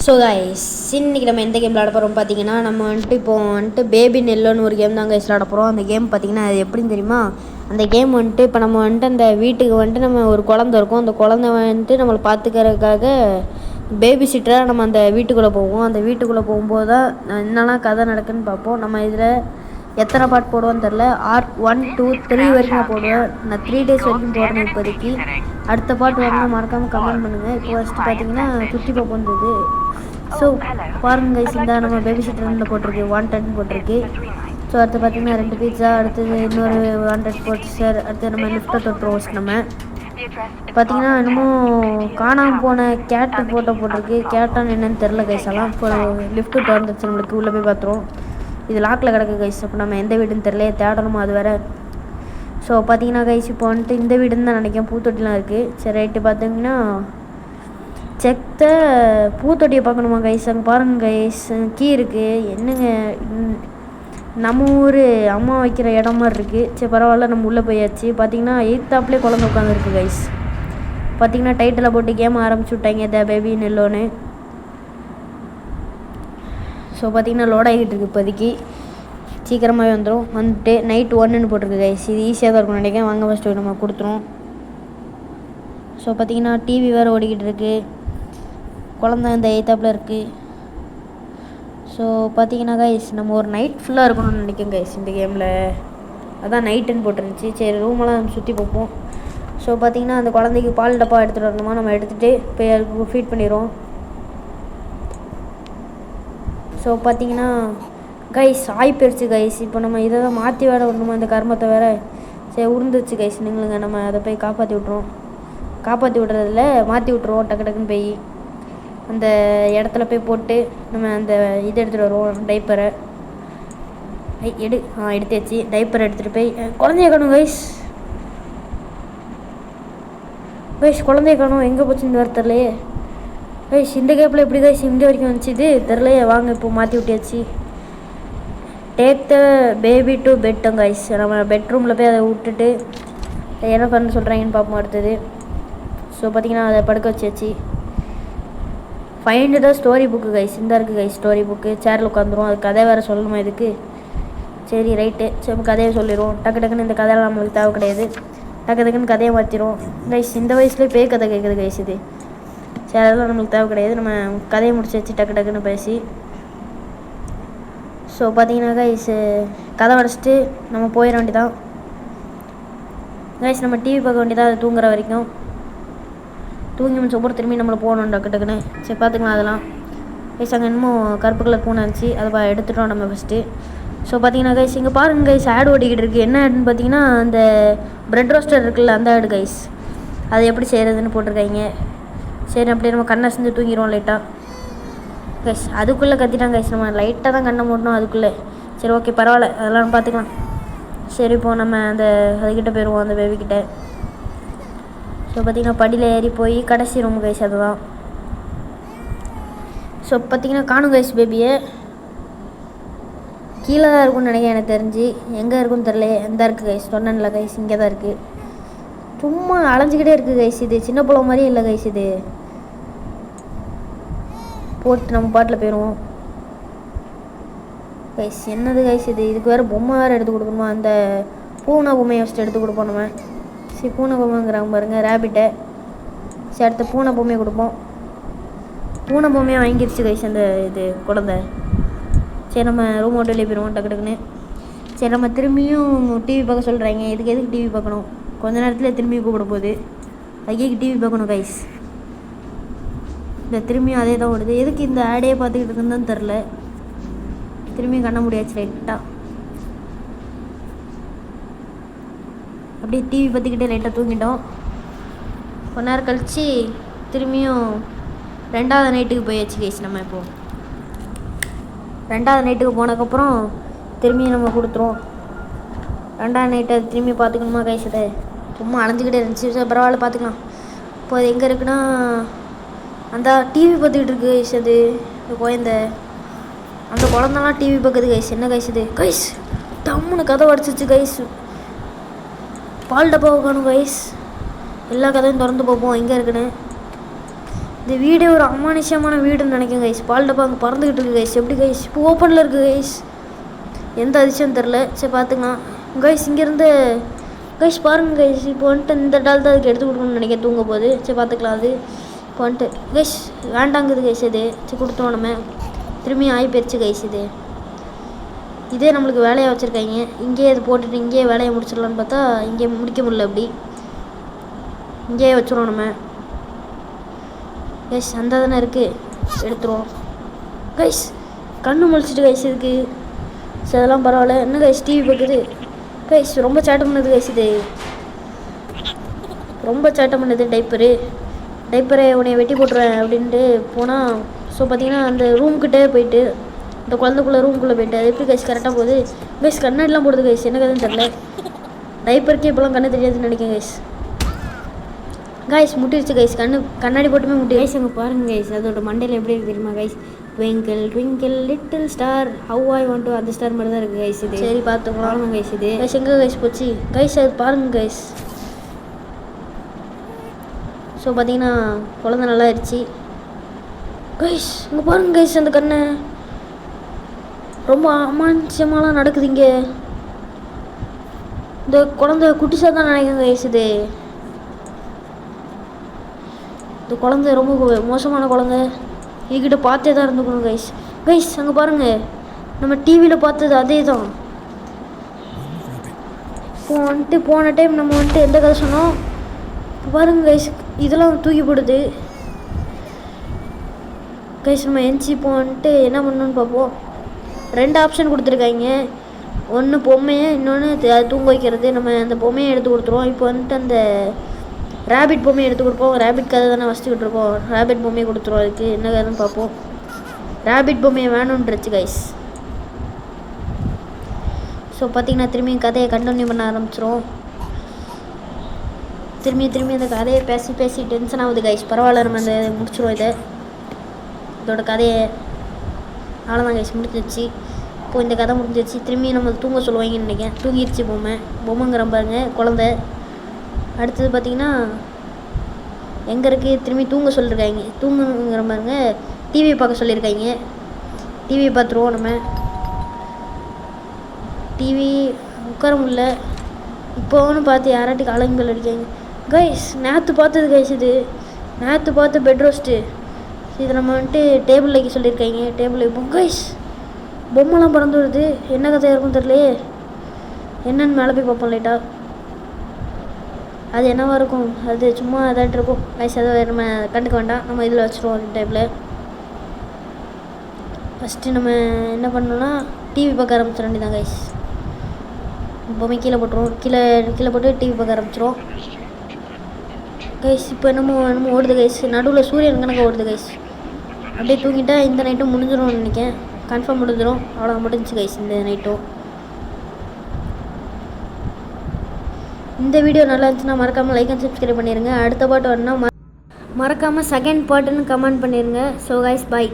So guys இன்னைக்கு நம்ம எந்த கேம் விளாட போகிறோம் பார்த்தீங்கன்னா நம்ம வந்துட்டு இப்போ வந்துட்டு பேபி நெல்லோன்னு ஒரு கேம் தான் கைஸ் விளாட போகிறோம். அந்த கேம் பார்த்தீங்கன்னா அது எப்படின்னு தெரியுமா? அந்த கேம் வந்துட்டு இப்போ நம்ம வந்துட்டு அந்த வீட்டுக்கு வந்துட்டு நம்ம ஒரு குழந்தை இருக்கும். அந்த குழந்தை வந்துட்டு நம்மளை பார்த்துக்கிறதுக்காக பேபி சிட்டராக நம்ம அந்த வீட்டுக்குள்ளே போவோம். அந்த வீட்டுக்குள்ளே போகும்போது தான் என்னெல்லாம் கதை நடக்குதுன்னு பார்ப்போம். நம்ம இதில் எத்தனை பாட் போடுவோன்னு தெரில. 1, 2, 3 வரைக்கும் நான் போடுவேன். நான் 3 days வரைக்கும் போடுறேன் இப்போதைக்கு. அடுத்த பாட்டு வரணும் மறக்காமல் கமெண்ட் பண்ணுங்கள். இப்போ ஃபஸ்ட்டு பார்த்தீங்கன்னா சுற்றி பார்ப்போம் இருந்தது. ஸோ பாருங்க கைஸ், இந்த நம்ம பேபி சிட்டரில் போட்டிருக்கு 110 போட்டிருக்கு. ஸோ அடுத்து பார்த்தீங்கன்னா 2 பீட்சா, அடுத்தது இன்னொரு 100 போட்டு சார். அடுத்து நம்ம லிஃப்ட்டை தொட்டுருவோம். நம்ம பார்த்தீங்கன்னா இன்னமும் காணாமல் போன கேட்டு ஃபோட்டோ போட்டிருக்கு. கேட்டான்னு என்னென்னு தெரில கைஸ். எல்லாம் இப்போ லிஃப்ட்டு திறந்துச்சு, நம்மளுக்கு உள்ளே போய் பார்த்துருவோம். இது லாக்கில் கிடக்கு கைஸ். அப்போ நம்ம எந்த வீடுன்னு தெரில, தேடணுமோ அது வேறு. ஸோ பார்த்தீங்கன்னா கைஸ் இப்போ வந்துட்டு இந்த வீடுன்னு தான் நினைக்கிறேன். பூத்தொட்டிலாம் இருக்குது. சரி ரைட்டு பார்த்தீங்கன்னா செத்த பூத்தொட்டியை பார்க்கணுமா கைஸ்? அங்கே பாருங்கள் கைஸ், கீ இருக்குது. என்னங்க நம்ம ஊர் அம்மா வைக்கிற இடம் மாதிரி இருக்குது. சரி பரவாயில்ல, நம்ம உள்ளே போயாச்சு. பார்த்தீங்கன்னா 8th குழந்தை உட்காந்துருக்கு கைஸ். பார்த்தீங்கன்னா டைட்டில் போட்டு கேம் ஆரம்பிச்சு விட்டாங்க, த பேபி நெல்லோன்னு. ஸோ பார்த்தீங்கன்னா லோட் ஆகிட்டு இருக்குது இப்போதைக்கு. சீக்கிரமாகவே வந்துடும். வந்துட்டு நைட் 1ன்னு போட்டிருக்கு கைஸ். இது ஈஸியாக தான் இருக்கும் நினைக்கிறேன். வாங்க ஃபஸ்ட்டு நம்ம கொடுத்துரும். ஸோ பார்த்தீங்கன்னா டிவி வேறு ஓடிக்கிட்டு இருக்குது. குழந்தை இந்த 8th இருக்குது. ஸோ பார்த்தீங்கன்னா கைஸ் நம்ம ஒரு நைட் ஃபுல்லாக இருக்கணும்னு நினைக்கிறேன் கைஸ் இந்த கேமில். அதான் நைட்டுன்னு போட்டுருந்துச்சு. சரி ரூமெல்லாம் நம்ம சுற்றி பார்ப்போம். ஸோ பார்த்தீங்கன்னா அந்த குழந்தைக்கு பால் டப்பா எடுத்துகிட்டு வரணுமா, நம்ம எடுத்துகிட்டு போய் அதுக்கு ஃபீட் பண்ணிடுவோம். ஸோ பார்த்தீங்கன்னா கைஸ் ஆயிப்போயிடுச்சு கைஸ். இப்போ நம்ம இதை தான் மாற்றி வேறு விடணுமா, இந்த கர்மத்தை வேறு. சரி உருந்துச்சு கைஸ். நீங்களுங்க நம்ம அதை போய் காப்பாற்றி விட்ருவோம். காப்பாற்றி விட்றதில்ல, மாற்றி விட்ருவோம். டக்கு டக்குன்னு போய் அந்த இடத்துல போய் போட்டு நம்ம அந்த இதை எடுத்துகிட்டு வருவோம், டைப்பரை. எடுத்தாச்சு. டைப்பரை எடுத்துகிட்டு போய் குழந்தைய காணும் கைஸ். குழந்தைய காணும், எங்கே போச்சுன்னு வேறு தெரிலையே கைஸ். இந்த கேப்பில் எப்படி கைஸ் இங்கே வரைக்கும் வந்துச்சு இது தெரிலையே. வாங்க இப்போ மாற்றி விட்டியாச்சு. டேக் த பேபி டு பெட்டும் கைஸ். நம்ம பெட்ரூமில் போய் அதை விட்டுட்டு என்ன பண்ண சொல்கிறாங்கன்னு பார்ப்போம் அடுத்தது. ஸோ பார்த்தீங்கன்னா அதை படுக்க வச்சாச்சு. Find the story book guys. இந்த இருக்குது கைஸ் ஸ்டோரி புக்கு. சேரில் உட்காந்துரும். அது கதை வேறு சொல்லணுமா இதுக்கு? சரி ரைட்டு. சரி கதையை சொல்லிடுவோம். டக்கு டக்குன்னு இந்த கதையெல்லாம் நம்மளுக்கு தேவை கிடையாது. டக்கு டக்குன்னு கதையை மாற்றிடுவோம் கைஸ். இந்த வயசுலேயே பேய் கதை கேட்குது கைஸ் இது. சரி அதெல்லாம் நம்மளுக்கு தேவை கிடையாது. நம்ம கதையை முடிச்சு வச்சு டக்கு டக்குன்னு பேசி. ஸோ பார்த்தீங்கன்னா கைஸ் கதை வரைச்சிட்டு நம்ம போயிட வேண்டியதான் கைஸ். நம்ம டிவி பார்க்க வேண்டியதான் அது தூங்குற வரைக்கும். தூங்கி முடிச்ச அப்புறம் திரும்பி நம்மளை போகணும் டக்கு டக்குன்னு. சரி பார்த்துக்கலாம் அதெல்லாம் கைஸ். அங்கே இன்னமும் கருப்பு கலர் பூனை இருந்துச்சு, அதை எடுத்துட்டோம் நம்ம ஃபஸ்ட்டு. ஸோ பார்த்தீங்கன்னா கைஸ் இங்கே பாருங்கள் கைஸ், ஆட் ஓடிக்கிட்டு இருக்குது. என்ன ஆடுன்னு பார்த்தீங்கன்னா அந்த ப்ரெட் ரோஸ்டர் இருக்குல்ல, அந்த ஆடு கைஸ். அது எப்படி செய்கிறதுன்னு போட்டிருக்காங்க. சரி அப்படியே நம்ம கண்ணை செஞ்சு தூங்கிடுவோம் லைட்டாக கைஸ். அதுக்குள்ளே கத்திட்டாங்க கைஸ். நம்ம லைட்டாக தான் கண்ணை மூடணும் அதுக்குள்ளே. சரி ஓகே பரவாயில்ல, அதெல்லாம் பார்த்துக்கலாம். சரி இப்போது நம்ம அந்த அதுக்கிட்ட போயிடுவோம், அந்த பேபிக்கிட்ட. ஸோ பார்த்திங்கன்னா படியில் ஏறி போய் கடைசி ரூம் கைஸ் அதுதான். ஸோ பார்த்திங்கன்னா காணும் கைஸ் பேபியை. கீழே தான் இருக்கும்னு நினைக்கிறேன் எனக்கு தெரிஞ்சு. எங்கே இருக்குன்னு தெரில. எந்த இருக்குது கைஸ் சொன்னேன்ல கைஸ், இங்கே தான் இருக்குது. சும்மா அலைஞ்சிக்கிட்டே இருக்குது கைஸ். இது சின்ன பிள்ளை மாதிரியே இல்லை கைஸ். இது போட்டு நம்ம பாட்டில் போயிடுவோம் கைஸ். என்னது கைஸ் இது? இதுக்கு வேறு பொம்மை வேறு எடுத்து கொடுக்கணுமா? அந்த பூனை பொம்மையை ஃபஸ்ட்டு எடுத்து கொடுப்போம் நம்ம. சரி பூனை பொம்மைங்கிறாங்க பாருங்கள், ரேபிட்டை. சரி அடுத்த பூனை பொம்மையை கொடுப்போம். பூனை பொம்மையை வாங்கிடுச்சு கைஸ் அந்த இது குழந்தை. சரி நம்ம ரூம் விட்டு வெளியே போயிடுவோம் டக்கு டக்குன்னு. சரி நம்ம திரும்பியும் டிவி பார்க்க சொல்கிறாங்க. இதுக்கு எதுக்கு டிவி பார்க்கணும்? கொஞ்ச நேரத்தில் திரும்பி கூப்பிட போகுது. அதுக்கு டிவி பார்க்கணும் கைஸ். இந்த திரும்பியும் அதே தான் ஓடுது. எதுக்கு இந்த ஆடே பார்த்துக்கிட்டு இருக்குன்னு தெரில. திரும்பியும் கண்ண முடியாச்சு லைட்டாக. அப்படியே டிவி பார்த்துக்கிட்டே லைட்டாக தூங்கிட்டோம். கொஞ்ச நேரம் கழித்து திரும்பியும் 2வது நைட்டுக்கு போயாச்சு கைஸ். நம்ம இப்போது 2வது நைட்டுக்கு போனதுக்கப்புறம் திரும்பியும் நம்ம கொடுத்துருவோம். 2வது நைட்டை திரும்பி பார்த்துக்கணுமா கைஸ்? அதை சும்மா அலைஞ்சிக்கிட்டே இருந்துச்சு. சரி பரவாயில்ல பார்த்துக்கலாம். இப்போ அது எங்கே இருக்குன்னா அந்த டிவி பார்த்துக்கிட்டு இருக்கு கைஸ். அது குழந்த, அந்த குழந்தெல்லாம் டிவி பார்க்குது கைஸ். என்ன கைஸ் இது? கைஸ் தம்முன்னு கதை உடச்சிச்சு கைஸ். பால் டப்பாவை காணும் கைஸ். எல்லா கதையும் திறந்து பார்ப்போம் எங்கே இருக்குன்னு. இந்த வீடே ஒரு அமானுஷமான வீடுன்னு நினைக்கிறேன் கைஸ். பால் டப்பா அங்கே பறந்துக்கிட்டு இருக்குது கைஸ். எப்படி கைஸ் இப்போ ஓப்பனில் இருக்குது கைஸ். எந்த அதிர்ஷ்டம் தெரில. சரி பார்த்துக்கலாம் கைஸ். இங்கேருந்து கைஸ் பாருங்கள் கைஸ். இப்போ வந்துட்டு இந்த டால் தான் அதுக்கு எடுத்து கொடுக்கணும்னு நினைக்க தூங்க போகுது. சரி பார்த்துக்கலாம். அது இப்போ வந்துட்டு கைஸ் வேண்டாங்குது கைஸ். இது சரி கொடுத்தோம் நம்ம. திரும்பி ஆகி போயிடுச்சு கைஸ். இதே நம்மளுக்கு வேலையாக வச்சுருக்காங்க. இங்கேயே இது போட்டுட்டு இங்கேயே வேலையை முடிச்சிடலான்னு பார்த்தா இங்கே முடிக்க முடியல. அப்படி இங்கேயே வச்சுருவோம் நம்ம. கைஸ் அந்த தானே இருக்குது, எடுத்துருவோம் கைஸ். கண்ணு முழிச்சிட்டு கைஸ் இதுக்கு. சரி அதெல்லாம் பரவாயில்ல. என்ன கைஸ் டிவி பார்க்குது கைஸ். ரொம்ப சேட்டை பண்ணுது கைஸ். இது ரொம்ப சேட்டை பண்ணுது. டைப்பரை உன்னை வெட்டி போட்டுருவேன் அப்படின்ட்டு போனால். ஸோ பார்த்தீங்கன்னா அந்த ரூம்கிட்டே போயிட்டு இந்த குழந்தைக்குள்ளே ரூம்குள்ளே போயிட்டு அது எப்படி கைஸ் கரெக்டாக போகுது கைஸ். கண்ணாடிலாம் போடுது கைஸ். என்ன கதைன்னு தெரில. டைப்பருக்கே இப்போலாம் கண்ணு தெரியாதுன்னு நினைக்கிறேன் கைஸ். Guys முட்டிடுச்சு guys. கண்ணாடி போட்டுமே முட்டி கைஸ். அங்கே பாருங்கள் கைஸ். அதோட மண்டையில் எப்படி இருக்குது தெரியுமா guys. Twinkle twinkle little star have I want to அந்த ஸ்டார் மாதிரி தான் இருக்குது கைஸ். இது சரி பார்த்துக்கலாம் கைஸ். இது கைஸ் எங்கே கைஸ் போச்சு கைஸ். அது பாருங்கள் கைஸ். ஸோ பார்த்தீங்கன்னா குழந்தை நல்லா ஆயிடுச்சு கைஸ். இங்கே பாருங்கள் கைஸ். அந்த கண்ணை ரொம்ப அமானுஷமாலாம் நடக்குது இங்கே. இந்த குழந்தை குட்டிஸாக தான் நினைக்கிறேன் கைஸ். இந்த குழந்தை ரொம்ப மோசமான குழந்தை. இதுக்கிட்ட பார்த்தே தான் இருந்துக்கணும் கைஸ். கைஸ் அங்கே பாருங்கள். நம்ம டிவியில் பார்த்தது அதே தான். இப்போ வந்துட்டு போன டைம் நம்ம வந்துட்டு எந்த கதை சொன்னோம் பாருங்கள் கைஸ். இதெல்லாம் தூக்கி போடுது கைஸ். நம்ம என்சி இப்போ வந்துட்டு என்ன பண்ணணும்னு பார்ப்போம். 2 ஆப்ஷன் கொடுத்துருக்காங்க. ஒன்று பொம்மையை, இன்னொன்று அது தூங்க வைக்கிறது. நம்ம அந்த பொம்மையை எடுத்து கொடுத்துருவோம். இப்போ வந்துட்டு அந்த ரேபிட் பொம்மையை எடுத்து கொடுப்போம். ரேபிட் கதை தானே வச்சுக்கிட்டு இருக்கோம். ரேபிட் பொம்மையை கொடுத்துருவோம். அதுக்கு என்ன கதைன்னு பார்ப்போம். ரேபிட் பொம்மையை வேணுன்றுச்சு கைஸ். ஸோ பார்த்தீங்கன்னா திரும்பி கதையை கண்டினியூ பண்ண ஆரம்பிச்சிரும். திரும்பி அந்த கதையை பேசி டென்ஷன் ஆகுது கைஸ். பரவாயில்ல நம்ம அந்த முடிச்சிடும். இதோட கதையை அவ்வளோதான் கைஸ் முடிஞ்சிச்சு. இப்போ இந்த கதை முடிஞ்சிச்சு. திரும்பி நம்ம தூங்க சொல்லுவாங்கன்னு நினைக்கிறேன். தூங்கிடுச்சு பொம்மைங்கிற பாருங்க குழந்தை. அடுத்தது பார்த்திங்கன்னா எங்கே இருக்குது திரும்பி தூங்க சொல்லியிருக்காங்க. தூங்குங்கிற பாருங்க. டிவி பார்க்க சொல்லியிருக்காங்க. டிவி பார்த்துருவோம் நம்ம. டிவி உட்கார முடியல. இப்போன்னு பார்த்து யாராட்டி காலங்கள் அடிக்காங்க கைஸ். நேற்று பார்த்தது கைஸ். இது நேற்று பார்த்து பெட் ரோஸ்ட்டு. இது நம்ம வந்துட்டு டேபிள் வைக்க சொல்லியிருக்காங்க. டேபிள் வைப்போம் கைஸ். பொம்மைலாம் பறந்து வருது. என்ன கதையாக இருக்கும் தெரியலையே. என்னென்னு மேலே போய் பார்ப்போம் லைட்டாக. அது என்னவாக இருக்கும். அது சும்மா ஏதாட்டு இருக்கும் கைஸ். அதை நம்ம கண்டுக்க வேண்டாம். நம்ம இதில் வச்சுருவோம் அந்த டைப்பில். ஃபஸ்ட்டு நம்ம என்ன பண்ணோன்னா டிவி பார்க்க ஆரம்பிச்சிட வேண்டியதான் கைஸ். பொம்மை கீழே போட்டுருவோம். கீழே போட்டு டிவி பார்க்க ஆரம்பிச்சிரும் கைஸ். இப்போ என்னமோ ஓடுது கைஸ். நடுவில் சூரியன் கணக்கு ஓடுது கைஸ். அப்படியே தூங்கிட்டா இந்த நைட்டும் முடிஞ்சிடும்னு நினைக்கிறேன். கன்ஃபார்ம் முடிஞ்சிடும். அவ்வளோ முடிஞ்சிச்சு கைஸ் இந்த நைட்டும். இந்த வீடியோ நல்லா இருந்துச்சுன்னா மறக்காமல் லைக் அண்ட் சப்ஸ்கிரைப் பண்ணிடுங்க. அடுத்த பாட்டு வரணும்னா மறக்காமல் செகண்ட் பார்ட்டுன்னு கமெண்ட் பண்ணிடுங்க. So guys bye.